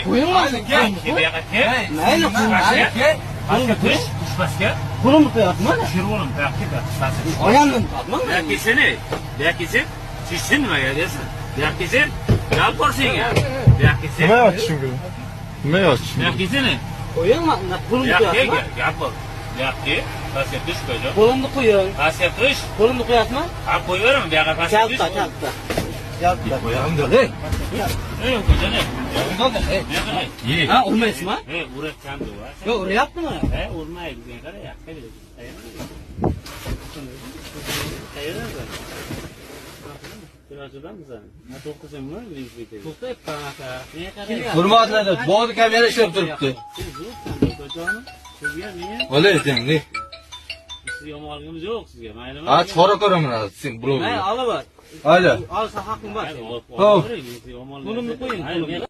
Qo'ying mana. Bu yoqqa kel. Mayli, Kel. Pastga tush, pastga. qo'limni qo'yapman. Shirvonim bu yoqqa kel. Pastga. Oyamdan tutman. Bu yoqqa seni. Bu yoqqa sen. Sen nimaga deysan? Bu yoqqa sen. Gap bor senga. Bu yoqqa sen. Nima yotishim kerak? Nima yotishim? Bu yoqqa seni. Qo'ying mana. Bu Qo'limni yoqqa qo'yapman. gap bor. Bu yoqqa pastga tush qo'ydim. Qo'limni qo'ying. Pastga tush. Qo'limni qo'yapman. Ha qo'yaveraman bu yoqqa pastga tush. Kalta, kalta. Kalta. Qo'yamda. Ey qo'yjani. Ye. Ha, urmaysizmi? Uratsan bu. Yo'q, uryaptimi? Urmaydi degan qara yoqqa beradi. Hurmatli, bog'da kamera ishlab turibdi. Olay etingni. Siz yomonligimiz yo'q sizga, maylimi? Ha, chora ko'raman sen blogga. Mayli, olaver. Haydi. Olsa haqqim bor. Yomonlik. Qo'limni qo'ying.